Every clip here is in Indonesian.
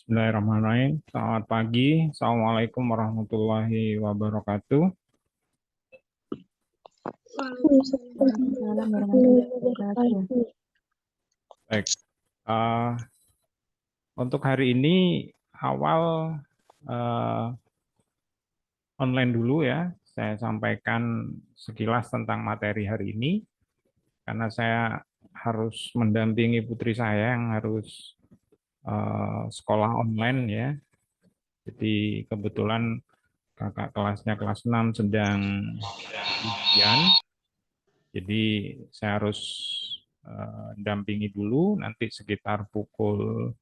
Bismillahirrahmanirrahim. Selamat pagi. Assalamualaikum warahmatullahi wabarakatuh. Waalaikumsalam warahmatullahi wabarakatuh. Baik. eh, untuk hari ini awal eh, online dulu ya. Saya sampaikan sekilas tentang materi hari ini karena saya harus mendampingi putri saya yang harus sekolah online ya. Jadi kebetulan kakak kelasnya kelas 6 sedang ujian. Jadi saya harus dampingi dulu, nanti sekitar pukul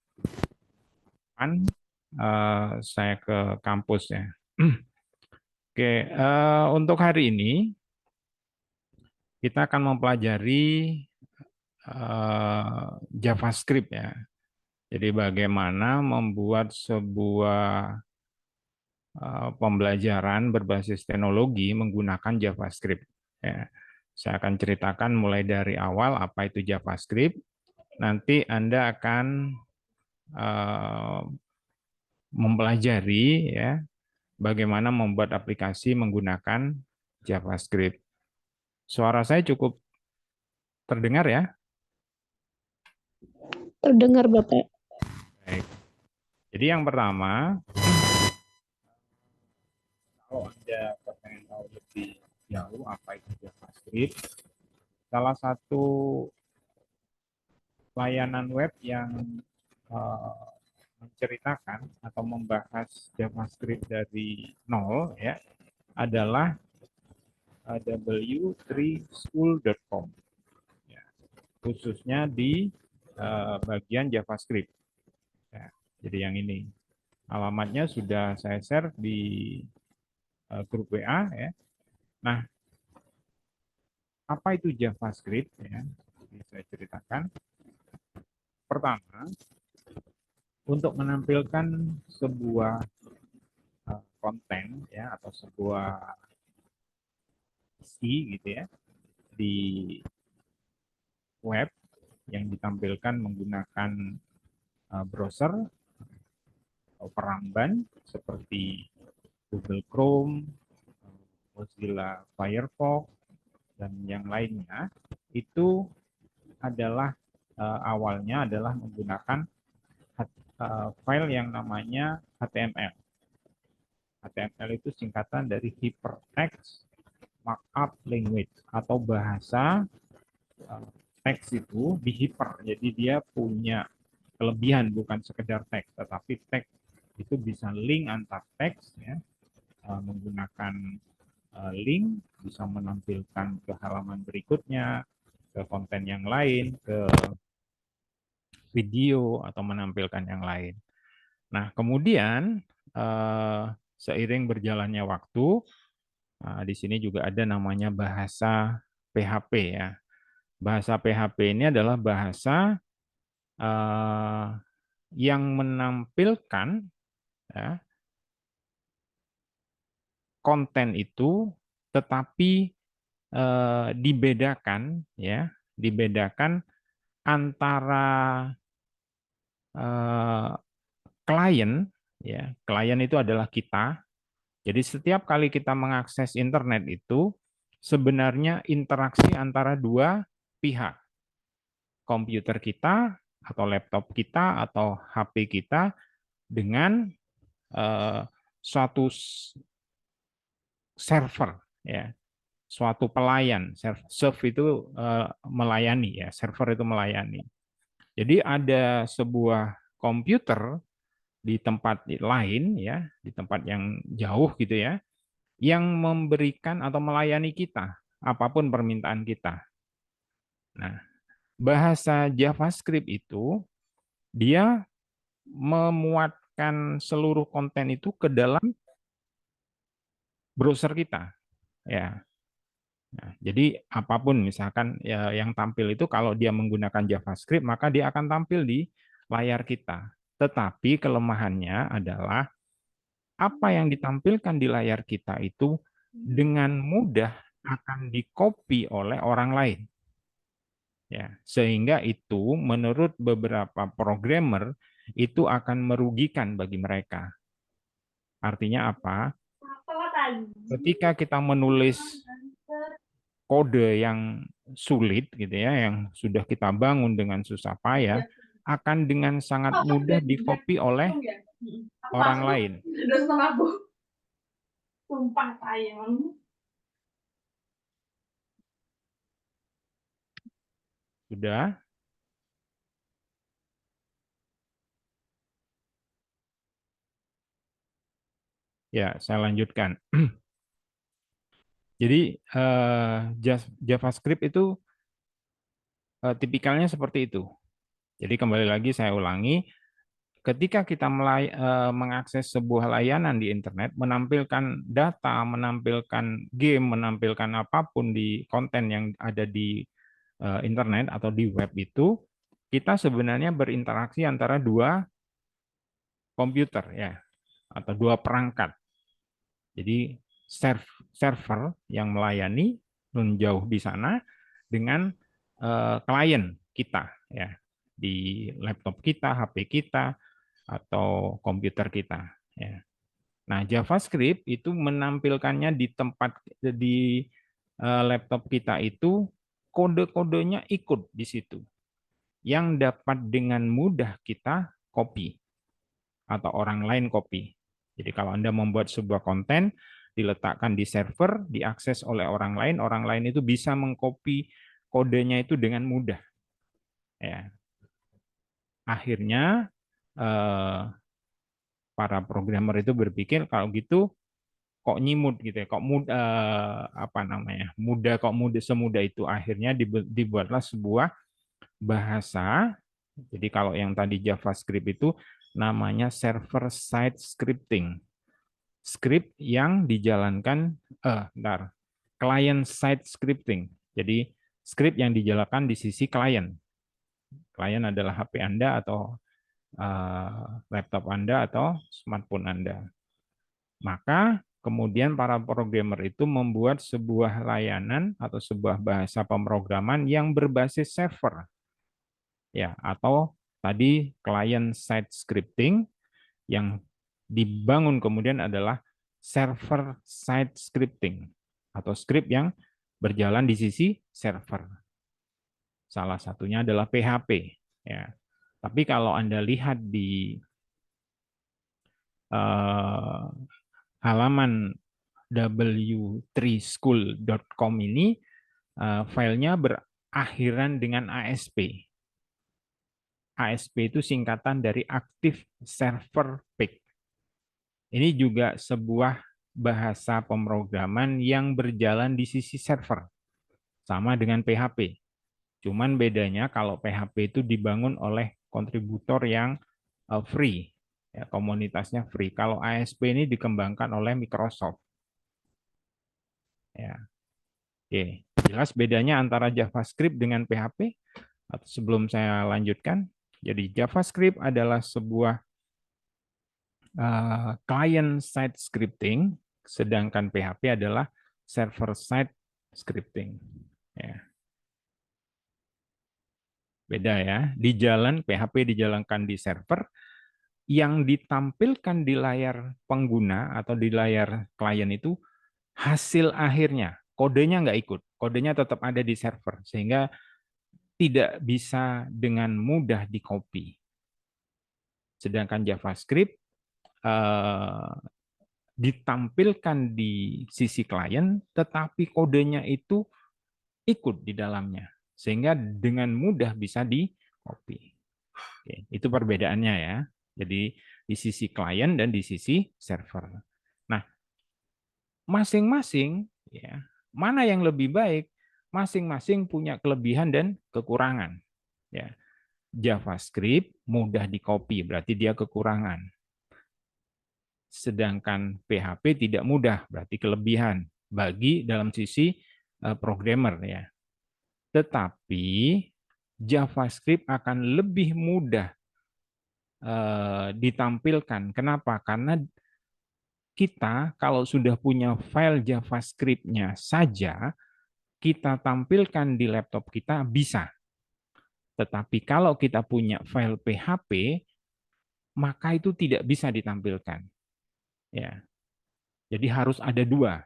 8 saya ke kampus ya. Oke, untuk hari ini kita akan mempelajari JavaScript ya. Jadi bagaimana membuat sebuah pembelajaran berbasis teknologi menggunakan JavaScript. Ya. Saya akan ceritakan mulai dari awal apa itu JavaScript. Nanti Anda akan mempelajari ya bagaimana membuat aplikasi menggunakan JavaScript. Suara saya cukup terdengar ya? Terdengar Bapak. Baik. Jadi yang pertama, kalau Anda pengen tahu lebih jauh apa itu JavaScript, salah satu layanan web yang menceritakan atau membahas JavaScript dari nol ya adalah w3school.com ya, khususnya di bagian JavaScript ya. Jadi yang ini alamatnya sudah saya share di grup WA ya. Nah, apa itu JavaScript ya? Saya ceritakan. Pertama, untuk menampilkan sebuah konten ya atau sebuah isi gitu ya di web yang ditampilkan menggunakan browser atau peramban seperti Google Chrome, Mozilla Firefox, dan yang lainnya, itu adalah awalnya adalah menggunakan file yang namanya HTML. HTML itu singkatan dari Hypertext Markup Language atau bahasa teks itu dihiper. Jadi dia punya kelebihan bukan sekedar teks, tetapi teks itu bisa link antar teks ya, menggunakan link bisa menampilkan ke halaman berikutnya, ke konten yang lain, ke video atau menampilkan yang lain. Nah, kemudian seiring berjalannya waktu, di sini juga ada namanya bahasa PHP ya. Bahasa PHP ini adalah bahasa yang menampilkan ya, konten itu, tetapi dibedakan ya, dibedakan antara klien ya. Klien itu adalah kita. Jadi setiap kali kita mengakses internet itu sebenarnya interaksi antara dua pihak. Komputer kita atau laptop kita atau HP kita dengan suatu server ya, suatu pelayan. Serve itu melayani ya, server itu melayani. Jadi ada sebuah komputer di tempat lain ya, di tempat yang jauh gitu ya, yang memberikan atau melayani kita apapun permintaan kita. Nah, bahasa JavaScript itu dia memuatkan seluruh konten itu ke dalam browser kita ya. Nah, jadi apapun misalkan ya, yang tampil itu kalau dia menggunakan JavaScript maka dia akan tampil di layar kita. Tetapi kelemahannya adalah apa yang ditampilkan di layar kita itu dengan mudah akan di-copy oleh orang lain. Ya, sehingga itu menurut beberapa programmer itu akan merugikan bagi mereka. Artinya apa? Ketika kita menulis kode yang sulit gitu ya, yang sudah kita bangun dengan susah payah, akan dengan sangat mudah di-copy oleh orang lain. Sudah? Ya, saya lanjutkan. Jadi JavaScript itu tipikalnya seperti itu. Jadi kembali lagi saya ulangi, ketika kita mengakses sebuah layanan di internet, menampilkan data, menampilkan game, menampilkan apapun di konten yang ada di internet atau di web itu, kita sebenarnya berinteraksi antara dua komputer ya, atau dua perangkat. Jadi server yang melayani jauh di sana dengan klien kita ya, di laptop kita, HP kita, atau komputer kita ya. Nah, JavaScript itu menampilkannya di tempat di laptop kita itu, kode-kodenya ikut di situ yang dapat dengan mudah kita copy atau orang lain copy. Jadi kalau Anda membuat sebuah konten, diletakkan di server, diakses oleh orang lain itu bisa mengcopy kodenya itu dengan mudah. Ya. Akhirnya para programmer itu berpikir kalau gitu kok nyimut gitu ya, kok apa namanya, mudah, kok mudah semudah itu. Akhirnya dibuatlah sebuah bahasa. Jadi kalau yang tadi JavaScript itu namanya server side scripting, script yang dijalankan client side scripting. Jadi script yang dijalankan di sisi klien. Klien adalah HP Anda atau laptop Anda atau smartphone Anda. Maka kemudian para programmer itu membuat sebuah layanan atau sebuah bahasa pemrograman yang berbasis server. Ya, atau tadi client side scripting, yang dibangun kemudian adalah server side scripting atau script yang berjalan di sisi server. Salah satunya adalah PHP ya. Tapi kalau Anda lihat di halaman w3school.com ini, filenya berakhiran dengan ASP. ASP itu singkatan dari Active Server Page. Ini juga sebuah bahasa pemrograman yang berjalan di sisi server, sama dengan PHP. Cuman bedanya kalau PHP itu dibangun oleh kontributor yang free, ya, komunitasnya free. Kalau ASP ini dikembangkan oleh Microsoft. Ya. Oke, jelas bedanya antara JavaScript dengan PHP? Atau sebelum saya lanjutkan, jadi JavaScript adalah sebuah client-side scripting, sedangkan PHP adalah server-side scripting. Ya. Beda ya. Di jalan PHP dijalankan di server, yang ditampilkan di layar pengguna atau di layar klien itu hasil akhirnya. Kodenya nggak ikut. Kodenya tetap ada di server, sehingga tidak bisa dengan mudah di-copy. Sedangkan JavaScript ditampilkan di sisi klien, tetapi kodenya itu ikut di dalamnya, sehingga dengan mudah bisa di-copy. Oke, itu perbedaannya ya. Jadi di sisi klien dan di sisi server. Nah, masing-masing ya, mana yang lebih baik? Masing-masing punya kelebihan dan kekurangan. Ya, JavaScript mudah di-copy, berarti dia kekurangan. Sedangkan PHP tidak mudah, berarti kelebihan bagi dalam sisi programmer ya. Tetapi JavaScript akan lebih mudah ditampilkan. Kenapa? Karena kita kalau sudah punya file JavaScript-nya saja, kita tampilkan di laptop kita bisa. Tetapi kalau kita punya file PHP, maka itu tidak bisa ditampilkan. Ya. Jadi harus ada dua,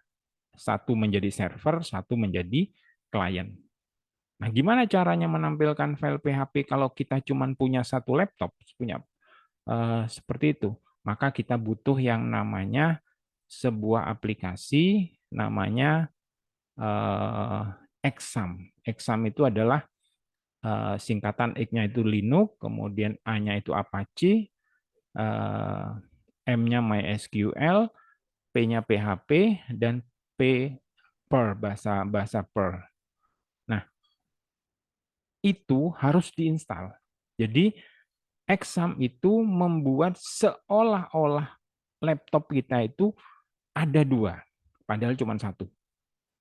satu menjadi server, satu menjadi klien. Nah, gimana caranya menampilkan file PHP kalau kita cuma punya satu laptop, punya seperti itu? Maka kita butuh yang namanya sebuah aplikasi namanya Exam. Exam itu adalah singkatan X-nya itu Linux, kemudian A-nya itu Apache, M-nya MySQL, P-nya PHP, dan P Perl, bahasa Perl. Nah, itu harus diinstal. Jadi, Exam itu membuat seolah-olah laptop kita itu ada dua, padahal cuma satu.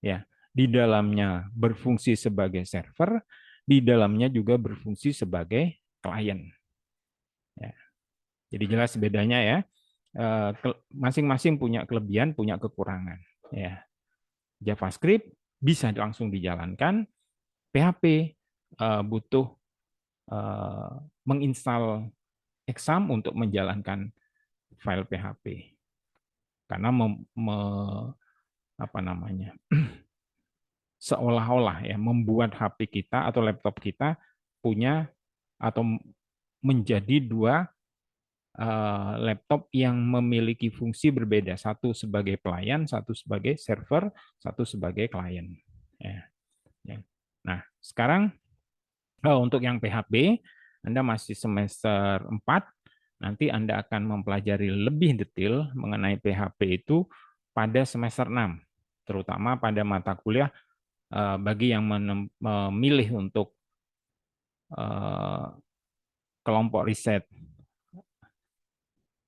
Ya, di dalamnya berfungsi sebagai server, di dalamnya juga berfungsi sebagai klien. Ya. Jadi jelas bedanya ya. Masing-masing punya kelebihan, punya kekurangan. Ya. JavaScript bisa langsung dijalankan, PHP butuh menginstal Exam untuk menjalankan file PHP. Karena apa namanya? Seolah-olah ya membuat HP kita atau laptop kita punya atau menjadi dua laptop yang memiliki fungsi berbeda, satu sebagai pelayan, satu sebagai server, satu sebagai klien. Ya. Nah, sekarang untuk yang PHP, Anda masih semester 4, nanti Anda akan mempelajari lebih detail mengenai PHP itu pada semester 6, terutama pada mata kuliah bagi yang memilih untuk kelompok riset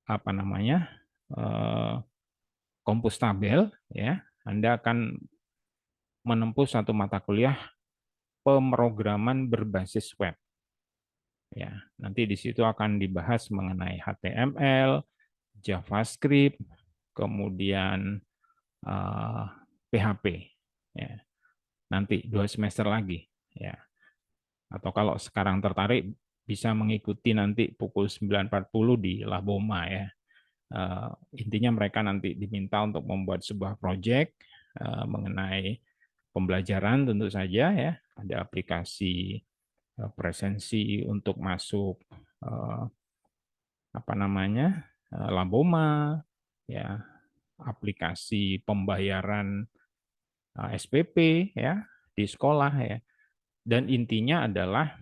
apa namanya kompostabel, ya, Anda akan menempuh satu mata kuliah pemrograman berbasis web. Ya, nanti di situ akan dibahas mengenai HTML, JavaScript, kemudian PHP. Ya, nanti 2 semester lagi. Ya. Atau kalau sekarang tertarik bisa mengikuti nanti pukul 9.40 di Laboma ya. Intinya mereka nanti diminta untuk membuat sebuah proyek mengenai pembelajaran tentu saja ya. Ada aplikasi presensi untuk masuk apa namanya Laboma ya, aplikasi pembayaran SPP ya di sekolah ya. Dan intinya adalah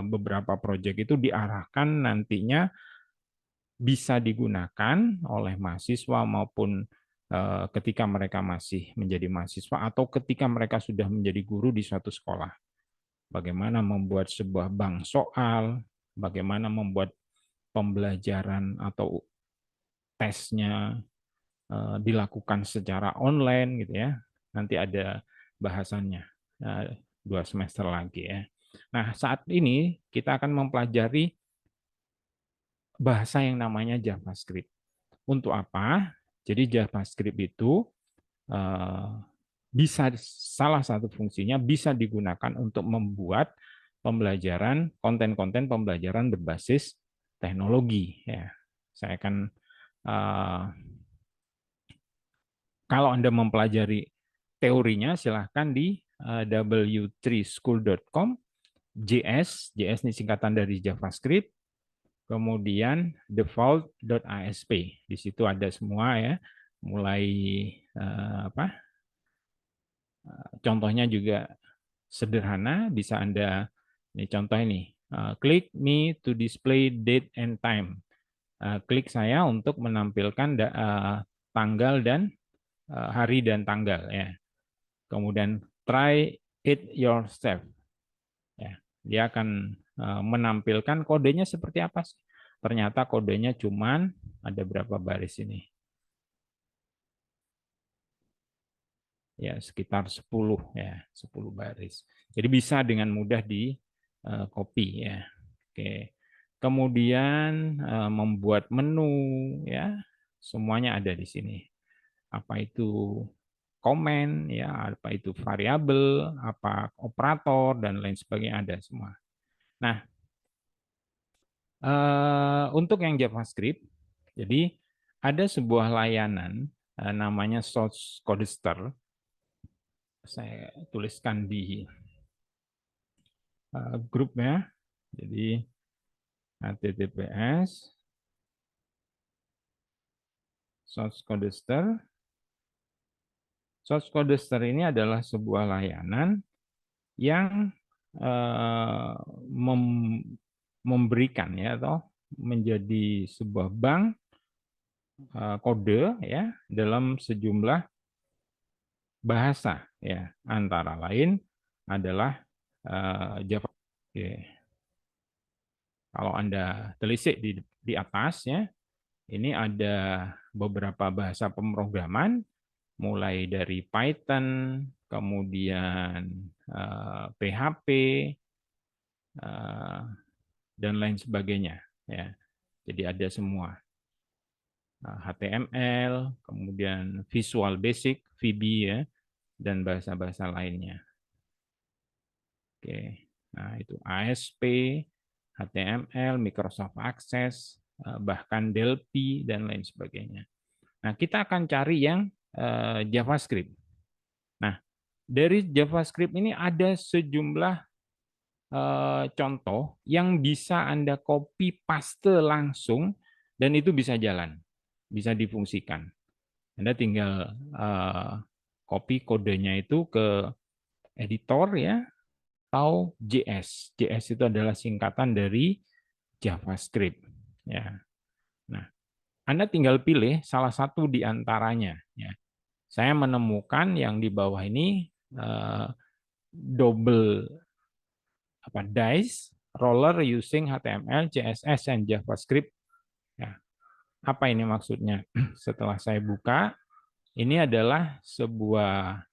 beberapa proyek itu diarahkan nantinya bisa digunakan oleh mahasiswa maupun ketika mereka masih menjadi mahasiswa atau ketika mereka sudah menjadi guru di suatu sekolah. Bagaimana membuat sebuah bank soal, bagaimana membuat pembelajaran atau tesnya dilakukan secara online gitu ya. Nanti ada bahasannya 2 semester lagi ya. Nah, saat ini kita akan mempelajari bahasa yang namanya JavaScript. Untuk apa? Jadi JavaScript itu bisa salah satu fungsinya bisa digunakan untuk membuat pembelajaran konten-konten pembelajaran berbasis teknologi. Ya, saya akan kalau Anda mempelajari teorinya silahkan di w3school.com JS ini singkatan dari JavaScript, kemudian default.asp. Di situ ada semua ya, mulai contohnya juga sederhana, bisa Anda ini contoh ini. Klik me to display date and time. Klik saya untuk menampilkan tanggal dan hari dan tanggal ya. Kemudian try it yourself. Ya, dia akan menampilkan kodenya seperti apa sih. Ternyata kodenya cuman ada berapa baris ini. Ya, sekitar 10 ya, 10 baris. Jadi bisa dengan mudah di copy ya. Oke. Kemudian membuat menu ya. Semuanya ada di sini. Apa itu komen ya, apa itu variabel, apa operator dan lain sebagainya ada semua. Nah, untuk yang JavaScript, jadi ada sebuah layanan namanya source codester. Saya tuliskan di grupnya. Jadi https source codester. Source codester ini adalah sebuah layanan yang memberikan ya atau menjadi sebuah bank kode ya dalam sejumlah bahasa ya, antara lain adalah Java. Oke. Kalau Anda telisik di atas ya, ini ada beberapa bahasa pemrograman mulai dari Python, kemudian PHP dan lain sebagainya ya. Jadi ada semua. HTML, kemudian Visual Basic, VB ya, dan bahasa-bahasa lainnya. Oke. Nah, itu ASP, HTML, Microsoft Access, bahkan Delphi dan lain sebagainya. Nah, kita akan cari yang JavaScript. Nah, dari JavaScript ini ada sejumlah contoh yang bisa Anda copy paste langsung dan itu bisa jalan, bisa difungsikan. Anda tinggal copy kodenya itu ke editor ya, atau JS. JS itu adalah singkatan dari JavaScript. Ya. Nah, Anda tinggal pilih salah satu di antaranya. Ya. Saya menemukan yang di bawah ini double dice roller using HTML, CSS, and JavaScript. Ya. Apa ini maksudnya? Setelah saya buka, ini adalah sebuah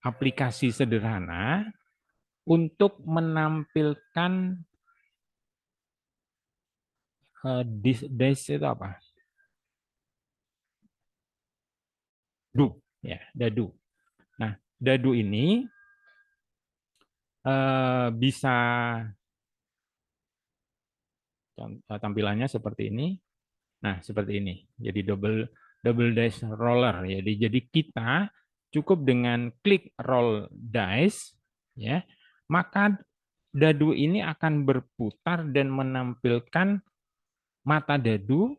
aplikasi sederhana untuk menampilkan dice itu apa? Dadu. Nah, dadu ini bisa tampilannya seperti ini. Nah, seperti ini. Jadi double dice roller. Jadi kita cukup dengan klik roll dice, ya, maka dadu ini akan berputar dan menampilkan mata dadu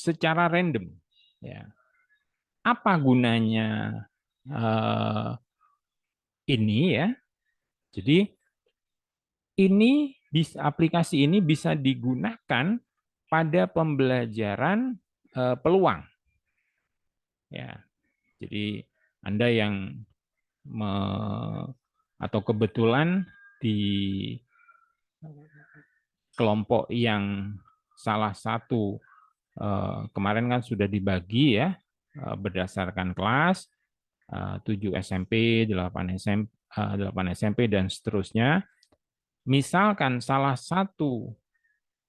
secara random. Ya. Apa gunanya ini ya? Jadi aplikasi ini bisa digunakan pada pembelajaran peluang. Ya, jadi Anda yang atau kebetulan di kelompok yang salah satu kemarin kan sudah dibagi ya berdasarkan kelas 7 SMP, 8 SMP, 8 SMP dan seterusnya. Misalkan salah satu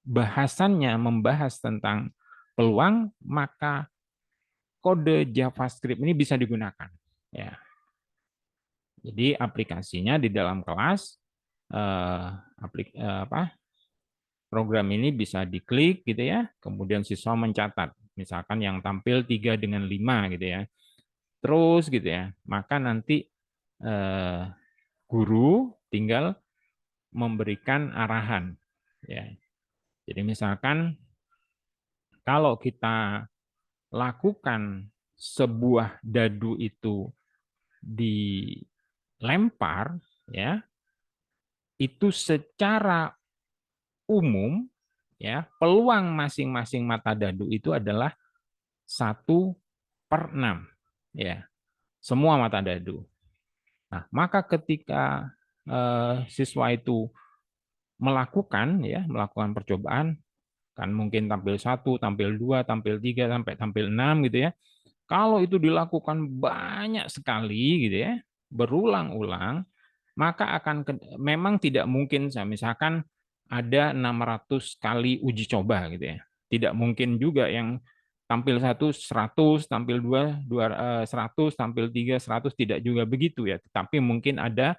bahasannya membahas tentang peluang, maka kode JavaScript ini bisa digunakan. Ya. Jadi aplikasinya di dalam kelas program ini bisa diklik gitu ya, kemudian siswa mencatat, misalkan yang tampil 3 dengan 5 gitu ya. Terus gitu ya, maka nanti guru tinggal memberikan arahan. Ya. Jadi misalkan kalau kita lakukan sebuah dadu itu dilempar, ya, itu secara umum, ya, peluang masing-masing mata dadu itu adalah 1/6, ya, semua mata dadu. Nah, maka ketika siswa itu melakukan percobaan, kan mungkin tampil 1, tampil 2, tampil 3, sampai tampil 6 gitu ya. Kalau itu dilakukan banyak sekali gitu ya, berulang-ulang, maka memang tidak mungkin misalkan ada 600 kali uji coba gitu ya. Tidak mungkin juga yang tampil 1 100, tampil 2 100, tampil 3 100, tidak juga begitu ya. Tapi mungkin ada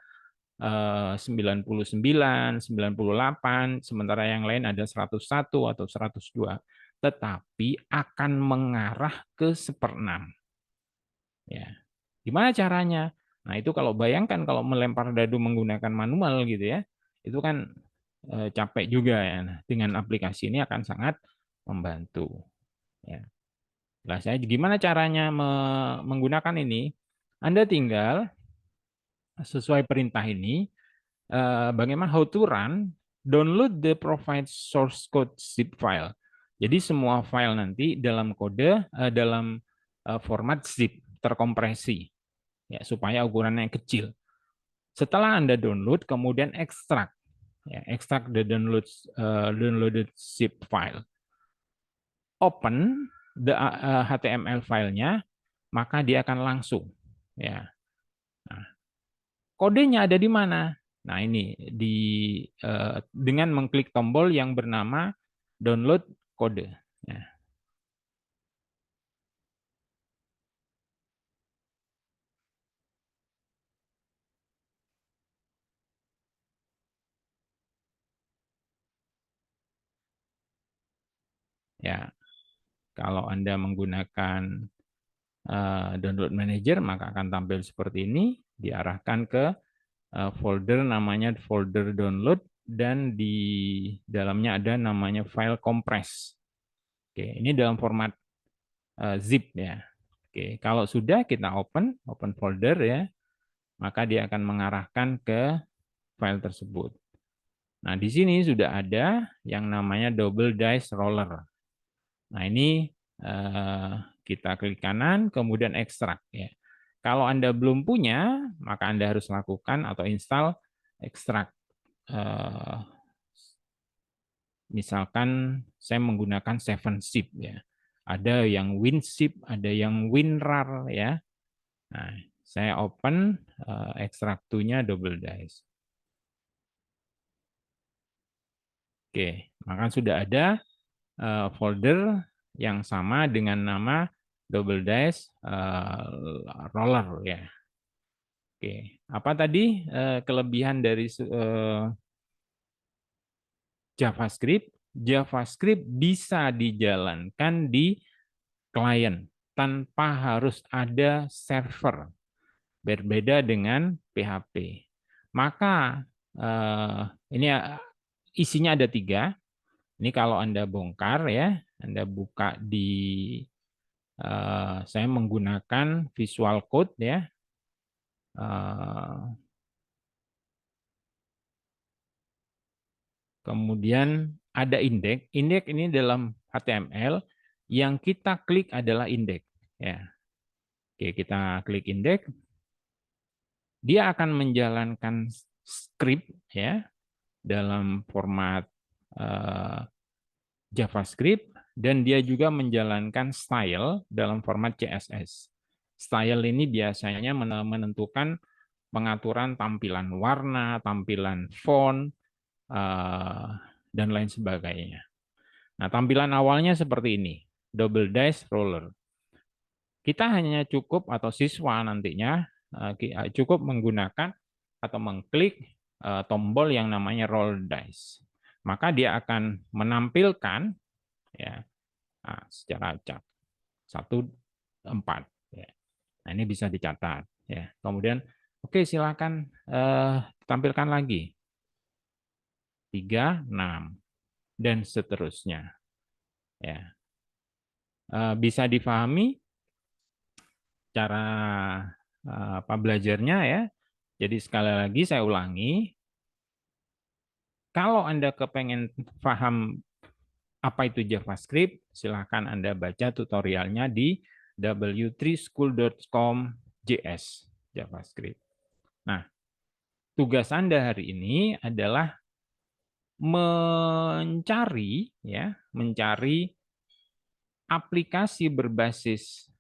99, 98, sementara yang lain ada 101 atau 102, tetapi akan mengarah ke 1/6. Ya. Gimana caranya? Nah, itu kalau bayangkan kalau melempar dadu menggunakan manual gitu ya, itu kan capek juga ya. Nah, dengan aplikasi ini akan sangat membantu. Ya. Nah, saya gimana caranya menggunakan ini? Anda tinggal sesuai perintah ini, bagaimana how to run, download the provide source code zip file. Jadi semua file nanti dalam kode dalam format zip terkompresi ya supaya ukurannya kecil. Setelah Anda download, kemudian ekstrak ya, ekstrak the downloaded zip file. Open the HTML filenya, maka dia akan langsung ya. Nah, kodenya ada di mana? Nah, ini dengan mengklik tombol yang bernama download kode. Ya, kalau Anda menggunakan download manager, maka akan tampil seperti ini, diarahkan ke folder namanya folder download, dan di dalamnya ada namanya file compress. Oke, ini dalam format zip ya. Oke, kalau sudah kita open folder ya, maka dia akan mengarahkan ke file tersebut. Nah, di sini sudah ada yang namanya double dice roller. Nah, ini kita klik kanan, kemudian ekstrak ya. Kalau Anda belum punya, maka Anda harus lakukan atau install ekstrak. Misalkan saya menggunakan 7zip ya. Ada yang WinZip, ada yang WinRAR ya. Nah, saya open ekstrak to-nya double dice. Oke, maka sudah ada folder yang sama dengan nama double dice roller ya. Oke, apa tadi kelebihan dari JavaScript? JavaScript bisa dijalankan di klien tanpa harus ada server, berbeda dengan PHP. Maka ini isinya ada 3. Ini kalau Anda bongkar ya, Anda buka di saya menggunakan Visual Code ya. Kemudian ada indeks. Indeks ini dalam HTML yang kita klik adalah indeks ya. Oke, kita klik indeks. Dia akan menjalankan script ya dalam format JavaScript, dan dia juga menjalankan style dalam format CSS. Style ini biasanya menentukan pengaturan tampilan warna, tampilan font, dan lain sebagainya. Nah, tampilan awalnya seperti ini, double dice roller. Kita hanya cukup, atau siswa nantinya cukup menggunakan atau mengklik tombol yang namanya roll dice. Maka dia akan menampilkan ya secara acak 1, 4. Ya. Nah, ini bisa dicatat. Ya. Kemudian, oke, silakan tampilkan lagi 3, 6, dan seterusnya. Ya. Bisa difahami cara belajarnya ya. Jadi sekali lagi saya ulangi, kalau Anda kepengen paham apa itu JavaScript, silahkan Anda baca tutorialnya di w3school.com/JS JavaScript. Nah, tugas Anda hari ini adalah mencari aplikasi berbasis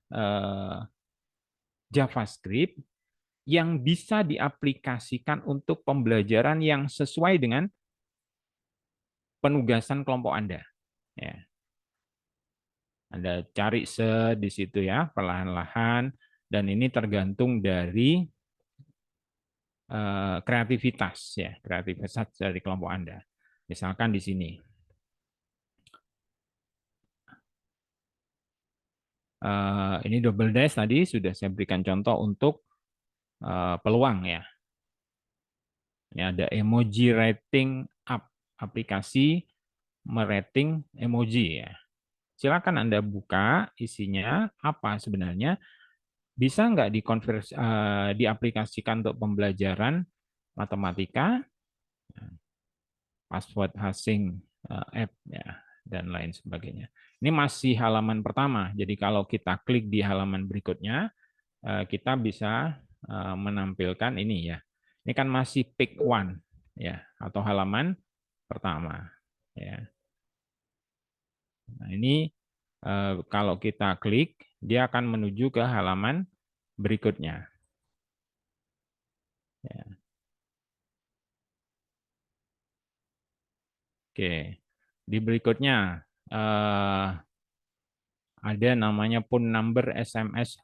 JavaScript yang bisa diaplikasikan untuk pembelajaran yang sesuai dengan penugasan kelompok Anda. Ya. Anda cari di situ ya, perlahan-lahan, dan ini tergantung dari kreativitas ya, kreativitas dari kelompok Anda. Misalkan di sini. Ini double dash tadi sudah saya berikan contoh untuk peluang ya. Ini ada emoji rating up, aplikasi merating emoji ya. Silakan Anda buka isinya apa sebenarnya. Bisa nggak dikonversi, diaplikasikan untuk pembelajaran matematika, password hashing app ya, dan lain sebagainya. Ini masih halaman pertama. Jadi kalau kita klik di halaman berikutnya, kita bisa menampilkan ini ya. Ini kan masih pick one ya, atau halaman pertama ya. Nah, ini kalau kita klik, dia akan menuju ke halaman berikutnya. Ya. Oke, di berikutnya ada namanya phone number SMS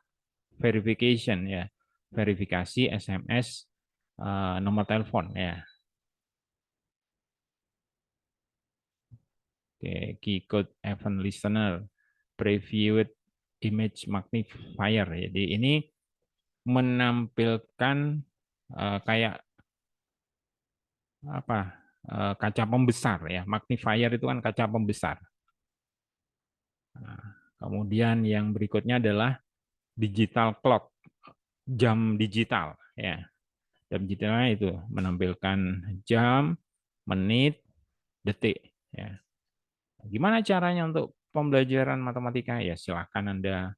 verification ya, verifikasi SMS nomor telepon ya. Oke, key code event listener, previewed image magnifier. Jadi ini menampilkan kayak apa kaca pembesar ya. Magnifier itu kan kaca pembesar. Nah, kemudian yang berikutnya adalah digital clock, jam digital ya. Jam digitalnya itu menampilkan jam, menit, detik ya. Gimana caranya untuk pembelajaran matematika? Ya silakan Anda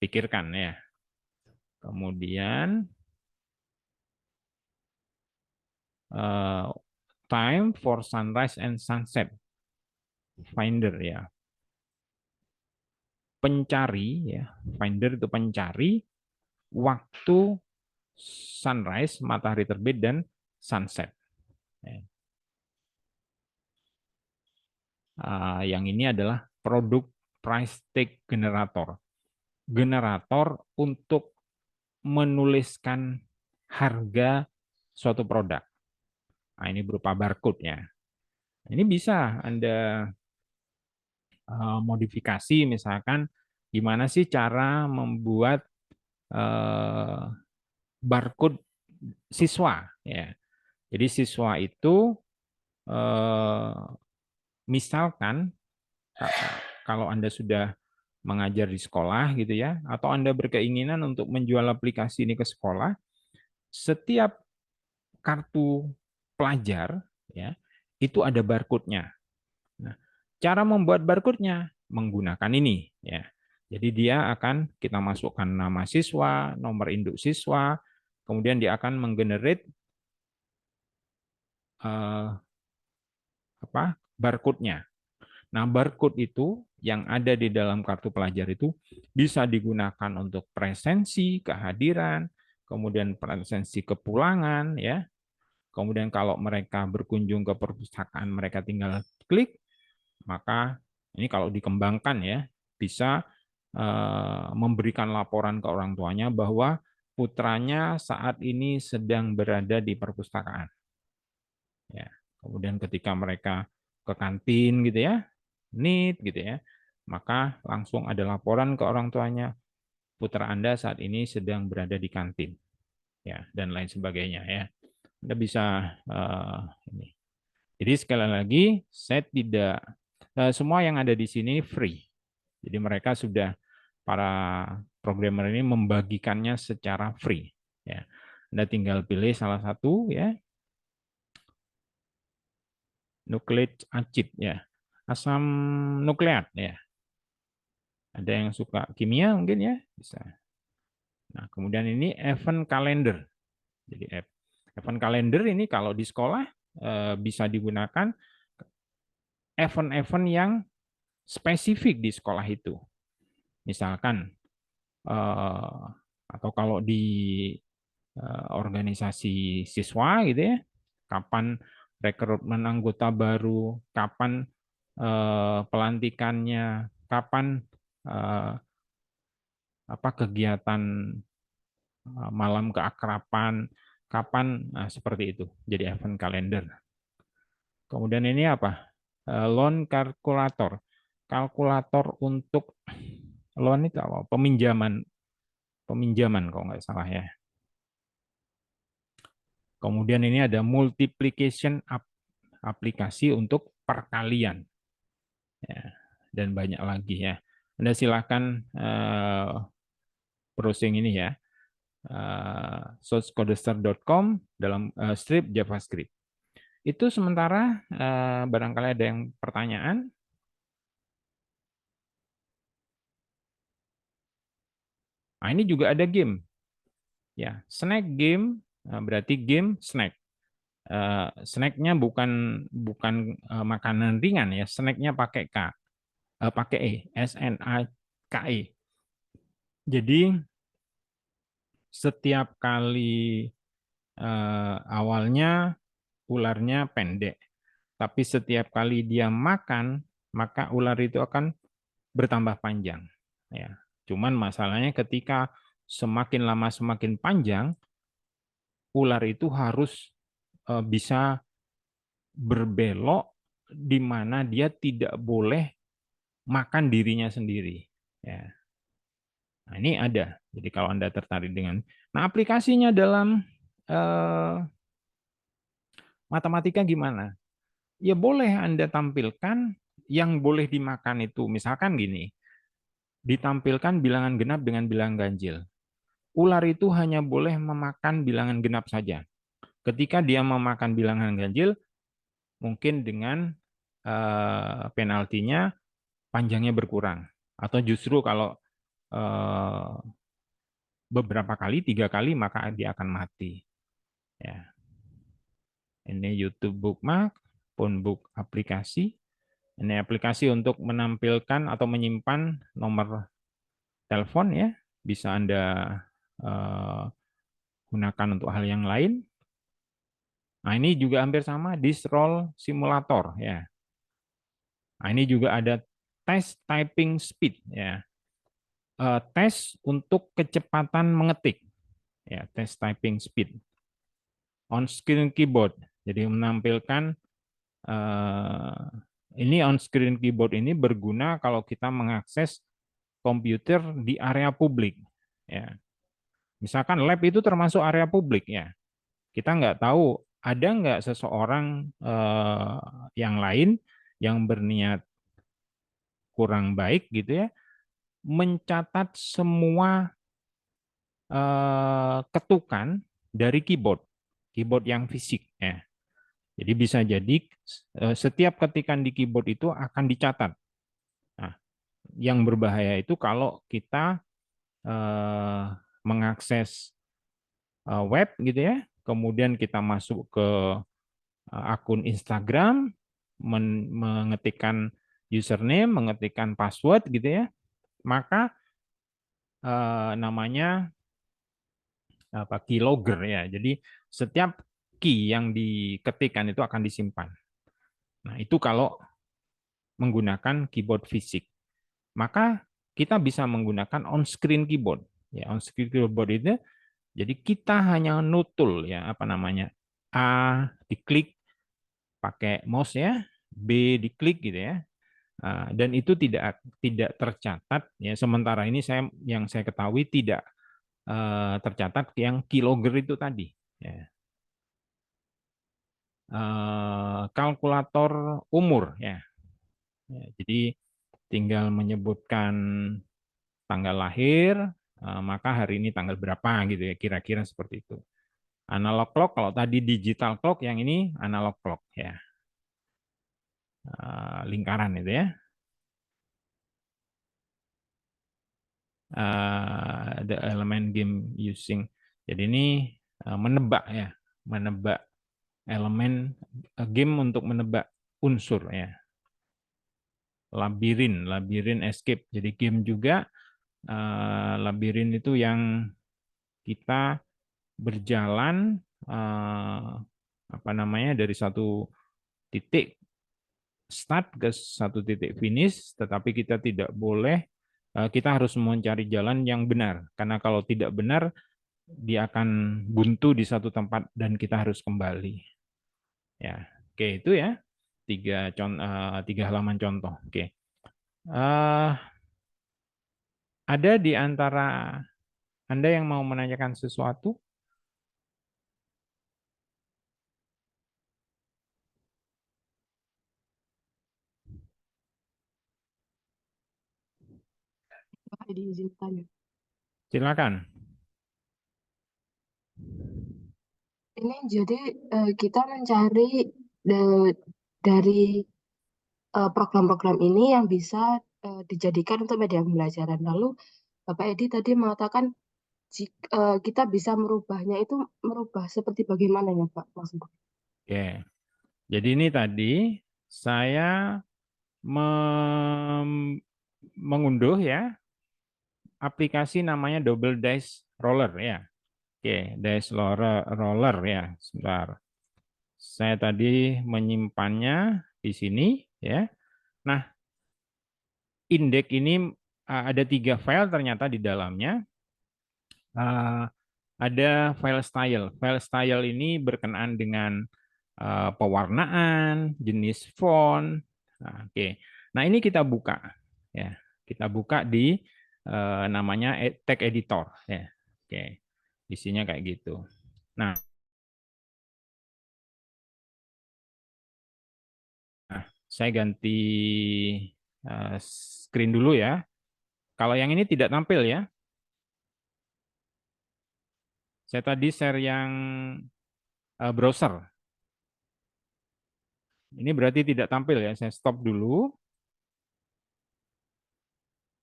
pikirkan ya. Kemudian time for sunrise and sunset finder ya. Pencari ya, finder itu pencari waktu sunrise, matahari terbit dan sunset. Yang ini adalah produk price tag generator. Generator untuk menuliskan harga suatu produk. Nah, ini berupa barcode-nya. Ini bisa Anda modifikasi, misalkan gimana sih cara membuat barcode siswa. Ya. Jadi siswa itu misalkan kalau Anda sudah mengajar di sekolah gitu ya, atau Anda berkeinginan untuk menjual aplikasi ini ke sekolah, setiap kartu pelajar ya itu ada barcode-nya. Nah, cara membuat barcode-nya menggunakan ini ya. Jadi dia akan kita masukkan nama siswa, nomor induk siswa, kemudian dia akan menggenerate barcode-nya. Nah, barcode itu yang ada di dalam kartu pelajar itu bisa digunakan untuk presensi, kehadiran, kemudian presensi kepulangan ya. Kemudian kalau mereka berkunjung ke perpustakaan, mereka tinggal klik, maka ini kalau dikembangkan ya, bisa memberikan laporan ke orang tuanya bahwa putranya saat ini sedang berada di perpustakaan. Ya. Kemudian ketika mereka ke kantin gitu ya, NEET gitu ya, maka langsung ada laporan ke orang tuanya, putra Anda saat ini sedang berada di kantin, ya, dan lain sebagainya ya. Anda bisa ini. Jadi sekali lagi, saya tidak semua yang ada di sini free. Jadi mereka sudah para programmer ini membagikannya secara free. Ya, Anda tinggal pilih salah satu ya, nukleat acid ya, asam nukleat ya. Ada yang suka kimia mungkin ya bisa. Nah kemudian ini event calendar. Jadi event calendar ini kalau di sekolah bisa digunakan event-event yang spesifik di sekolah itu. Misalkan atau kalau di organisasi siswa gitu ya, kapan rekrutmen anggota baru, kapan pelantikannya, kapan apa kegiatan malam keakraban, kapan, nah, seperti itu. Jadi event kalender. Kemudian ini apa? Loan kalkulator. Kalkulator untuk loan itu apa? Peminjaman kalau nggak salah ya. Kemudian ini ada multiplication aplikasi untuk perkalian. Ya, dan banyak lagi ya. Anda silakan browsing ini ya. Sourcecodester.com dalam strip JavaScript. Itu sementara barangkali ada yang pertanyaan. Nah, ini juga ada game. Ya, snack game berarti game snack. Snacknya bukan makanan ringan ya, snacknya pakai K, pakai E, SNAKE. Jadi setiap kali awalnya ularnya pendek, tapi setiap kali dia makan, maka ular itu akan bertambah panjang. Ya, cuman masalahnya ketika semakin lama semakin panjang, ular itu harus bisa berbelok di mana dia tidak boleh makan dirinya sendiri. Ya. Nah, ini ada. Jadi kalau Anda tertarik dengan, nah aplikasinya dalam matematika gimana? Ya boleh Anda tampilkan yang boleh dimakan itu, misalkan gini, ditampilkan bilangan genap dengan bilangan ganjil. Ular itu hanya boleh memakan bilangan genap saja. Ketika dia memakan bilangan ganjil, mungkin dengan penaltinya panjangnya berkurang. Atau justru kalau eh, beberapa kali, 3 kali, maka dia akan mati. Ya. Ini YouTube Bookmark, Phonebook aplikasi. Ini aplikasi untuk menampilkan atau menyimpan nomor telepon ya. Bisa Anda eh, gunakan untuk hal yang lain. Nah, ini juga hampir sama, Disroll Simulator ya. Nah, ini juga ada tes typing speed ya. Tes untuk kecepatan mengetik ya, tes typing speed. On screen keyboard. Jadi menampilkan ini on screen keyboard ini berguna kalau kita mengakses komputer di area publik ya. Misalkan lab itu termasuk area publik ya. Kita nggak tahu ada nggak seseorang yang lain yang berniat kurang baik gitu ya, mencatat semua ketukan dari keyboard yang fisik ya. Jadi bisa jadi setiap ketikan di keyboard itu akan dicatat. Nah, yang berbahaya itu kalau kita mengakses web gitu ya, kemudian kita masuk ke akun Instagram, mengetikkan username, mengetikkan password gitu ya, maka namanya apa keylogger ya. Jadi setiap key yang diketikkan itu akan disimpan. Nah, itu kalau menggunakan keyboard fisik. Maka kita bisa menggunakan on-screen keyboard. Ya, on-screen keyboard itu jadi kita hanya nutul ya apa namanya A diklik pakai mouse ya, B diklik gitu ya. Dan itu tidak tercatat ya. Sementara ini yang saya ketahui tidak tercatat yang keylogger itu tadi. Ya. Kalkulator umur ya. Ya, jadi tinggal menyebutkan tanggal lahir, maka hari ini tanggal berapa gitu ya, kira-kira seperti itu. Analog clock, kalau tadi digital clock, yang ini analog clock ya, lingkaran itu ya. The element game using. Jadi ini menebak ya, menebak elemen game untuk menebak unsur ya. Labirin escape. Jadi game juga labirin itu yang kita berjalan apa namanya dari satu titik start ke satu titik finish, tetapi kita tidak boleh kita harus mencari jalan yang benar karena kalau tidak benar dia akan buntu di satu tempat dan kita harus kembali. Ya, oke itu ya tiga halaman contoh. Oke, Eh, ada di antara Anda yang mau menanyakan sesuatu? Pak, diizinkan ya. Silakan. Ini jadi kita mencari dari program-program ini yang bisa dijadikan untuk media pembelajaran. Lalu Bapak Edi tadi mengatakan kita bisa merubahnya itu merubah seperti bagaimana ya Pak maksudnya? Oke. Jadi ini tadi saya mengunduh ya aplikasi namanya Double Dice Roller ya. Oke, Dice Roller ya. Sebentar. Saya tadi menyimpannya di sini ya. Nah, indeks ini ada 3 file ternyata di dalamnya. Ada file style. File style ini berkenaan dengan pewarnaan, jenis font. Nah, oke. Nah, ini kita buka ya. Kita buka di namanya tag editor ya. Oke. Isinya kayak gitu. Nah, saya ganti screen dulu ya. Kalau yang ini tidak tampil ya. Saya tadi share yang browser. Ini berarti tidak tampil ya. Saya stop dulu.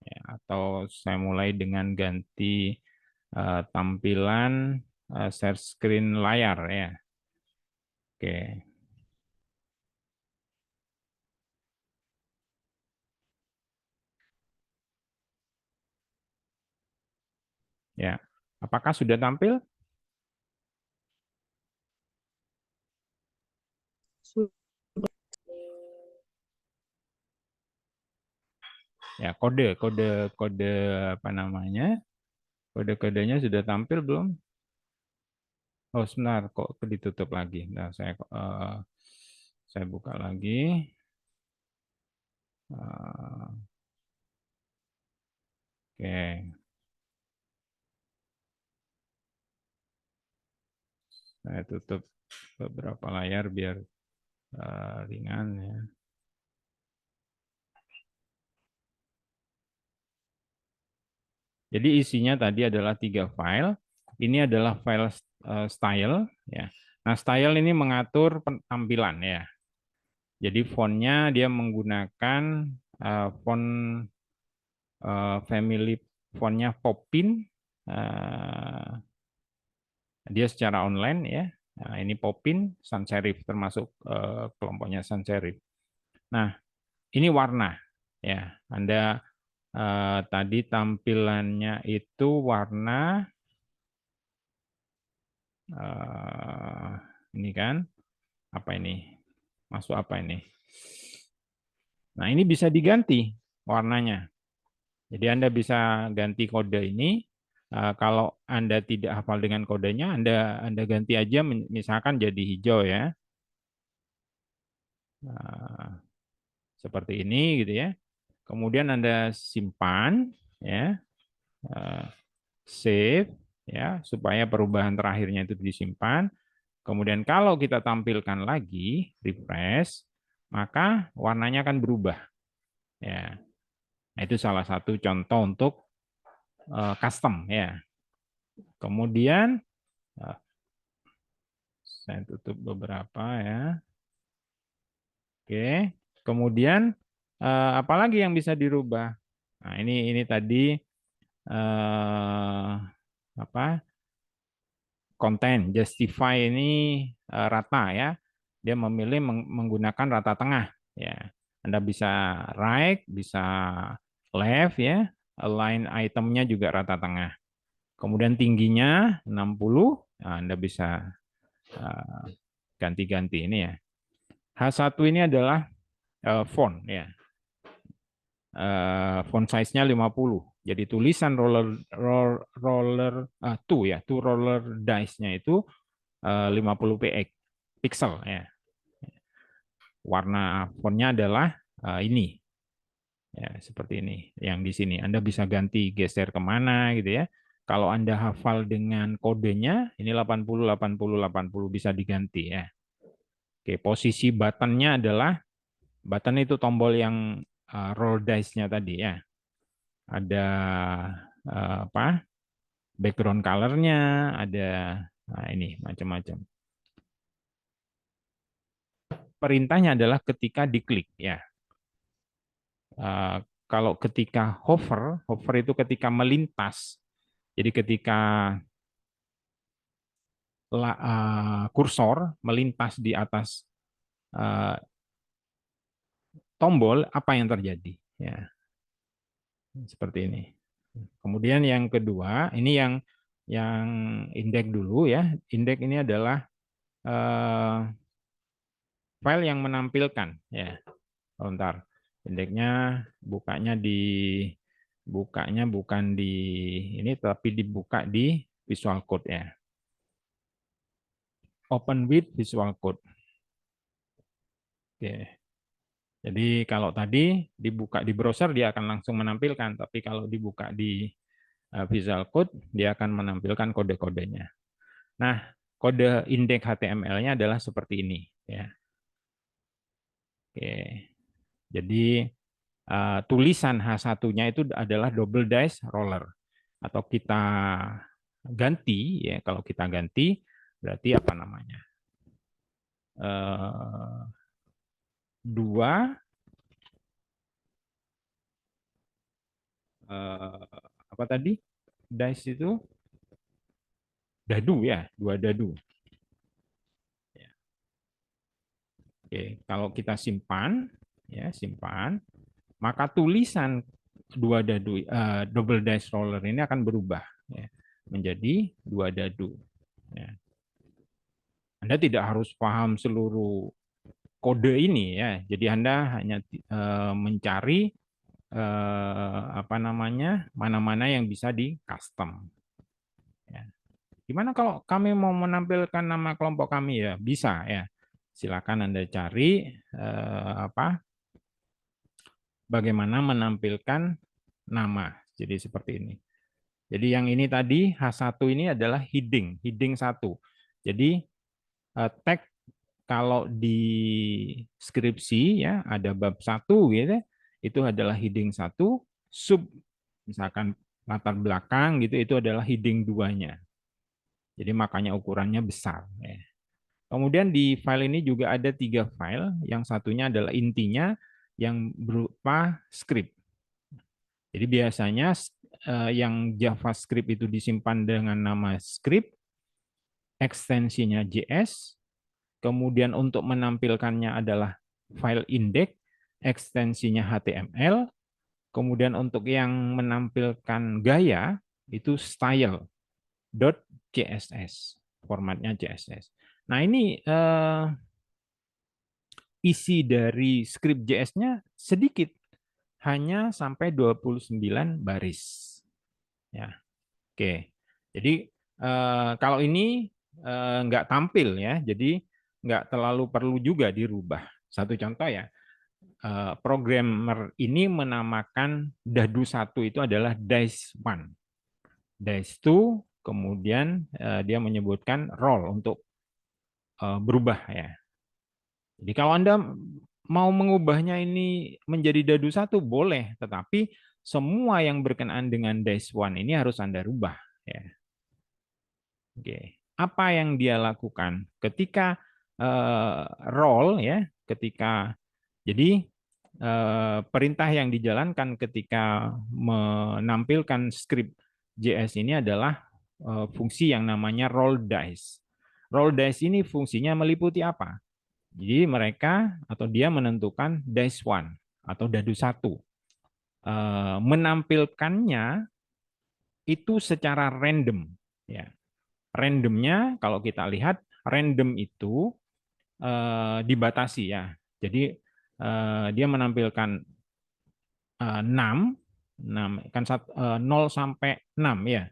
Ya, atau saya mulai dengan ganti tampilan share screen layar ya. Oke, ya. Apakah sudah tampil? Ya, kode apa namanya? Kode-kodenya sudah tampil belum? Oh, sebentar, kok ditutup lagi. Nah, saya buka lagi. Oke, saya tutup beberapa layar biar ringan ya. Jadi isinya tadi adalah 3 file. Ini adalah file style ya. Nah, style ini mengatur tampilan ya. Jadi fontnya dia menggunakan font family fontnya Popin. Eh, dia secara online ya. Nah, ini Popin sans serif termasuk kelompoknya sans serif. Nah, ini warna ya. Anda tadi tampilannya itu warna ini kan apa ini? Masuk apa ini? Nah, ini bisa diganti warnanya. Jadi Anda bisa ganti kode ini. Kalau Anda tidak hafal dengan kodenya, Anda ganti aja misalkan jadi hijau ya. Nah, seperti ini gitu ya. Kemudian Anda simpan ya. Save ya supaya perubahan terakhirnya itu disimpan. Kemudian kalau kita tampilkan lagi, refresh, maka warnanya akan berubah. Ya, nah, itu salah satu contoh untuk custom ya. Kemudian saya tutup beberapa ya. Oke. Kemudian apalagi yang bisa dirubah? Nah, ini tadi apa? Konten justify ini rata ya. Dia memilih menggunakan rata tengah ya. Anda bisa right, bisa left ya. Align itemnya juga rata tengah. Kemudian tingginya 60, nah, Anda bisa ganti-ganti ini ya. H1 ini adalah font ya. Font size-nya 50. Jadi tulisan two roller dice-nya itu 50 pixel ya. Warna fontnya adalah ini ya, seperti ini yang di sini. Anda bisa ganti geser kemana gitu ya. Kalau Anda hafal dengan kodenya, ini 80, 80, 80 bisa diganti ya. Oke, posisi buttonnya adalah, button itu tombol yang roll dice-nya tadi ya. Ada apa? Background color-nya, ada ini macam-macam. Perintahnya adalah ketika diklik ya. Kalau ketika hover itu ketika melintas. Jadi ketika kursor melintas di atas tombol, apa yang terjadi? Ya, seperti ini. Kemudian yang kedua, ini yang indeks dulu ya. Indeks ini adalah file yang menampilkan ya. Bentar. Indeksnya bukanya bukan di ini, tapi dibuka di Visual Code ya. Open with Visual Code. Oke. Jadi kalau tadi dibuka di browser dia akan langsung menampilkan, tapi kalau dibuka di Visual Code dia akan menampilkan kode-kodenya. Nah, kode indeks HTML-nya adalah seperti ini ya. Oke. Jadi tulisan H1-nya itu adalah double dice roller. Atau kita ganti ya, kalau kita ganti berarti apa namanya? Dua apa tadi? Dice itu dadu ya, dua dadu. Ya. Oke, kalau kita simpan ya, simpan, maka tulisan dua dadu double dice roller ini akan berubah ya, menjadi dua dadu. Ya. Anda tidak harus paham seluruh kode ini ya. Jadi Anda hanya mencari apa namanya, mana-mana yang bisa di custom. Ya. Gimana kalau kami mau menampilkan nama kelompok kami ya? Bisa ya. Silakan Anda cari apa, bagaimana menampilkan nama. Jadi seperti ini. Jadi yang ini tadi H1 ini adalah heading 1. Jadi tag kalau di skripsi ya ada bab 1 gitu, itu adalah heading 1, sub misalkan latar belakang gitu itu adalah heading 2-nya. Jadi makanya ukurannya besar ya. Kemudian di file ini juga ada 3 file, yang satunya adalah intinya yang berupa script. Jadi biasanya yang JavaScript itu disimpan dengan nama script, ekstensinya JS, kemudian untuk menampilkannya adalah file index, ekstensinya HTML, kemudian untuk yang menampilkan gaya itu style.css, formatnya CSS. Nah ini isi dari script JS-nya sedikit, hanya sampai 29 baris. Ya, oke. Jadi kalau ini nggak tampil ya, jadi nggak terlalu perlu juga dirubah. Satu contoh ya, programmer ini menamakan dadu 1 itu adalah dice 1, dice 2, kemudian dia menyebutkan role untuk berubah ya. Jadi kalau Anda mau mengubahnya ini menjadi dadu 1 boleh, tetapi semua yang berkenaan dengan dice 1 ini harus Anda rubah ya. Oke. Apa yang dia lakukan ketika role ya, ketika jadi perintah yang dijalankan ketika menampilkan script JS ini adalah fungsi yang namanya roll dice. Roll dice ini fungsinya meliputi apa? Jadi mereka atau dia menentukan dice 1 atau dadu 1. Menampilkannya itu secara random ya. Randomnya kalau kita lihat random itu dibatasi ya. Jadi dia menampilkan 6 6 kan 0 sampai 6 ya.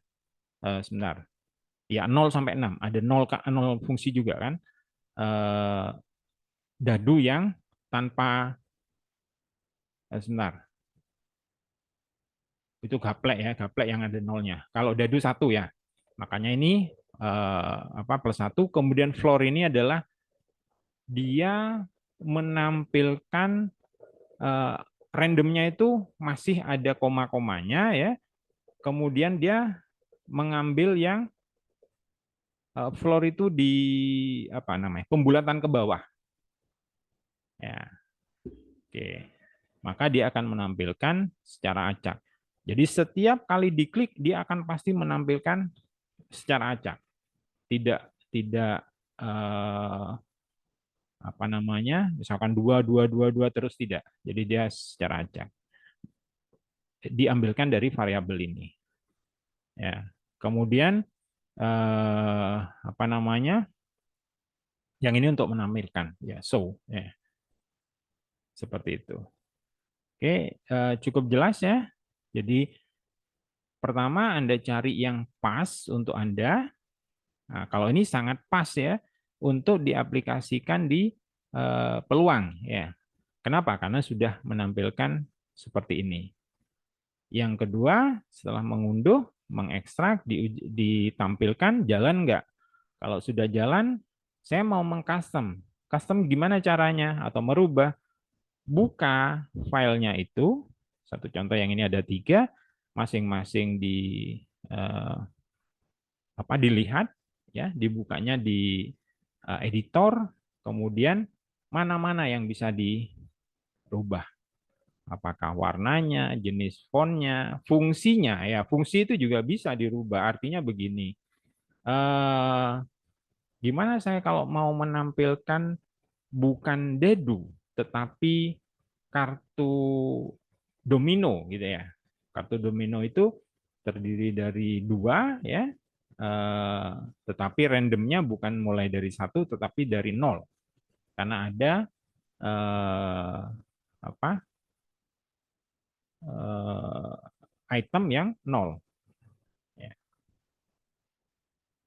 Sebentar. Ya 0 sampai 6 ada 0 fungsi juga kan. Eh, Dadu yang tanpa sebentar. Itu gaplek ya, gaplek yang ada nolnya. Kalau dadu satu ya. Makanya ini plus satu. Kemudian floor ini adalah dia menampilkan eh, randomnya itu masih ada koma-komanya ya. Kemudian dia mengambil yang floor itu di apa namanya pembulatan ke bawah. Ya, oke. Maka dia akan menampilkan secara acak. Jadi setiap kali diklik dia akan pasti menampilkan secara acak. Tidak tidak eh, apa namanya misalkan dua dua dua dua terus tidak. Jadi dia secara acak. Diambilkan dari variabel ini. Ya. Kemudian apa namanya? Yang ini untuk menampilkan ya so ya seperti itu. Oke, cukup jelas ya. Jadi pertama Anda cari yang pas untuk Anda. Nah, kalau ini sangat pas ya untuk diaplikasikan di peluang ya. Kenapa? Karena sudah menampilkan seperti ini. Yang kedua, setelah mengunduh, mengekstrak, ditampilkan, jalan nggak? Kalau sudah jalan, saya mau mengcustom. Custom gimana caranya? Atau merubah? Buka filenya itu, satu contoh yang ini ada 3, masing-masing eh, dilihat, ya, dibukanya di editor, kemudian mana-mana yang bisa dirubah. Apakah warnanya, jenis fontnya, fungsinya, ya fungsi itu juga bisa dirubah. Artinya begini, eh, gimana saya kalau mau menampilkan bukan dedu, tetapi kartu domino gitu ya. Kartu domino itu terdiri dari 2 ya, eh, tetapi randomnya bukan mulai dari 1, tetapi dari 0. Karena ada eh, apa item yang 0. Ya,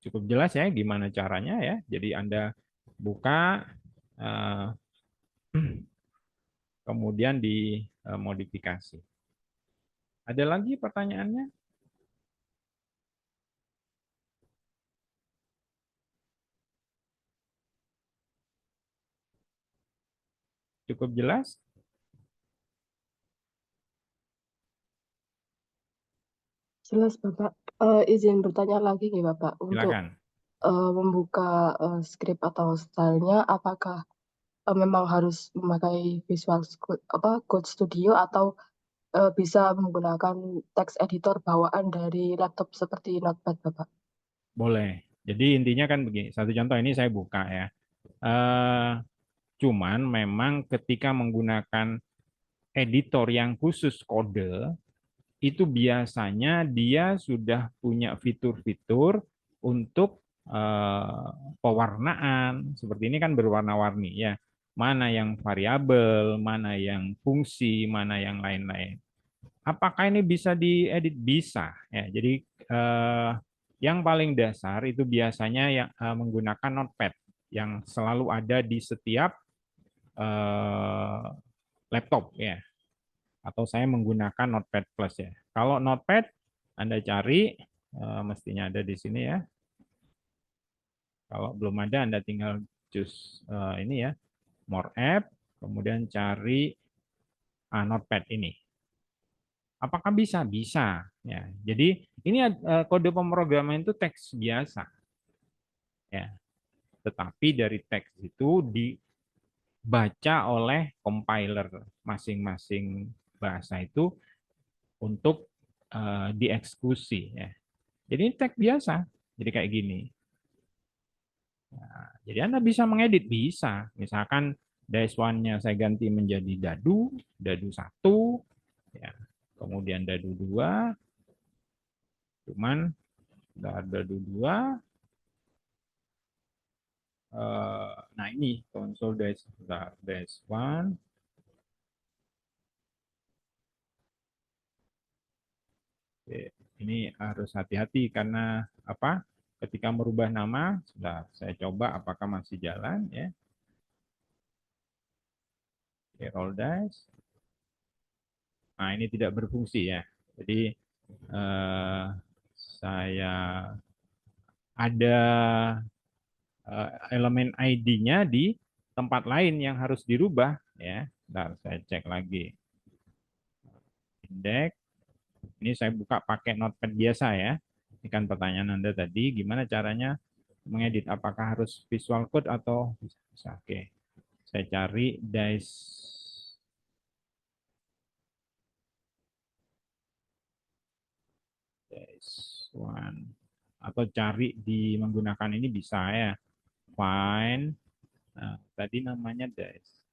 cukup jelas ya gimana caranya ya. Jadi Anda buka, eh, kemudian dimodifikasi. Ada lagi pertanyaannya? Cukup jelas? Jelas Bapak. Izin bertanya lagi nih Bapak, untuk Silakan. membuka script atau stylenya, apakah memang harus memakai Visual Code Studio atau bisa menggunakan text editor bawaan dari laptop seperti Notepad Bapak? Boleh. Jadi intinya kan begini, satu contoh ini saya buka ya. Eh, Cuman memang ketika menggunakan editor yang khusus kode, itu biasanya dia sudah punya fitur-fitur untuk pewarnaan. Seperti ini kan berwarna-warni ya. Mana yang variabel, mana yang fungsi, mana yang lain-lain. Apakah ini bisa diedit? Bisa ya. Jadi eh, yang paling dasar itu biasanya yang menggunakan Notepad yang selalu ada di setiap eh, laptop ya. Atau saya menggunakan Notepad Plus ya. Kalau Notepad Anda cari mestinya ada di sini ya. Kalau belum ada Anda tinggal choose ini ya, More App, kemudian cari Notepad ini. Apakah bisa? Bisa. Ya. Jadi ini kode pemrograman itu teks biasa. Ya. Tetapi dari teks itu dibaca oleh compiler masing-masing bahasa itu untuk dieksekusi. Ya. Jadi ini teks biasa. Jadi kayak gini. Nah, jadi Anda bisa mengedit, bisa. Misalkan dash one-nya saya ganti menjadi dadu, dadu satu, ya. Kemudian dadu dua, cuman dadu dua, nah ini console dash one, ini harus hati-hati karena apa? Ketika merubah nama, sudah saya coba apakah masih jalan ya. Oke, roll dice. Nah, ini tidak berfungsi ya. Jadi saya ada elemen ID-nya di tempat lain yang harus dirubah ya. Bentar, saya cek lagi. Indeks. Ini saya buka pakai notepad biasa ya. Ini kan pertanyaan Anda tadi, gimana caranya mengedit? Apakah harus visual code atau bisa? Oke. Saya cari dice one atau cari di menggunakan ini bisa ya. Find. Nah, tadi namanya dice.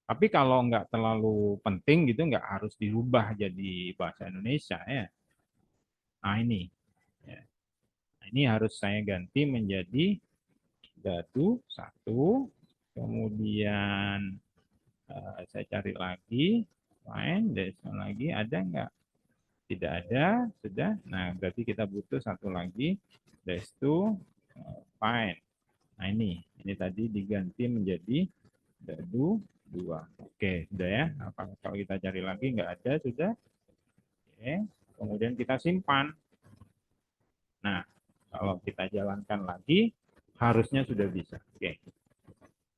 Tapi kalau nggak terlalu penting gitu, nggak harus dirubah jadi bahasa Indonesia ya. Nah ini, ya. Nah, ini harus saya ganti menjadi dadu satu, kemudian saya cari lagi, find, decimal lagi, ada nggak? Tidak ada, sudah. Nah berarti kita butuh satu lagi, dash to find. Nah ini tadi diganti menjadi dadu dua. Oke, sudah ya. Apa kalau kita cari lagi nggak ada sudah. Oke, kemudian kita simpan. Nah, kalau kita jalankan lagi harusnya sudah bisa. Oke.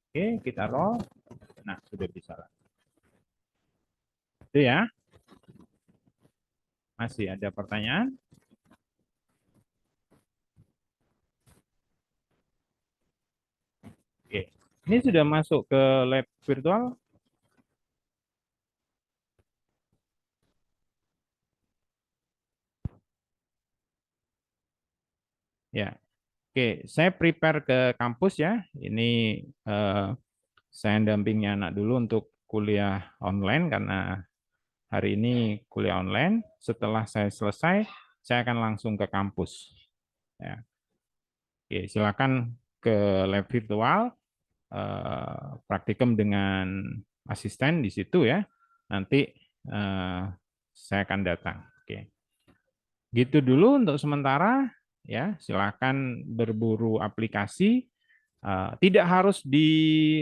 Oke, kita roll. Nah, sudah bisa lagi. Itu ya. Masih ada pertanyaan? Oke. Ini sudah masuk ke lab virtual? Ya. Oke, saya prepare ke kampus ya. Ini eh, saya dampingi anak dulu untuk kuliah online karena hari ini kuliah online. Setelah saya selesai, saya akan langsung ke kampus. Ya. Oke, silakan ke lab virtual, praktikum dengan asisten di situ ya. Nanti saya akan datang. Oke. Gitu dulu untuk sementara ya. Silakan berburu aplikasi. Tidak harus di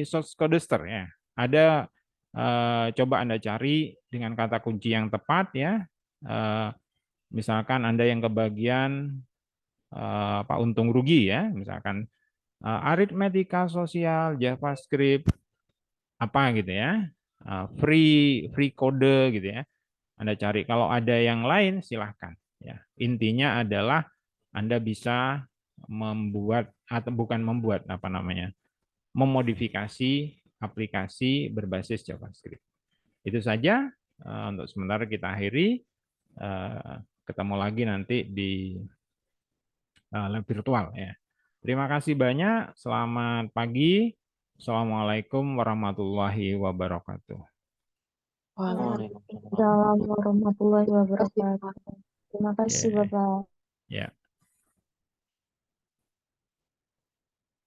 source codester ya. Ada coba Anda cari dengan kata kunci yang tepat ya. Misalkan Anda yang kebagian apa untung rugi ya, misalkan aritmetika sosial, JavaScript apa gitu ya. Free kode gitu ya. Anda cari. Kalau ada yang lain silahkan ya. Intinya adalah Anda bisa membuat atau bukan membuat apa namanya? Memodifikasi aplikasi berbasis JavaScript. Itu saja untuk sementara kita akhiri. Ketemu lagi nanti di lab virtual ya. Terima kasih banyak. Selamat pagi. Assalamualaikum warahmatullahi wabarakatuh. Waalaikumsalam warahmatullahi wabarakatuh. Terima kasih, Ya, Bapak. ya.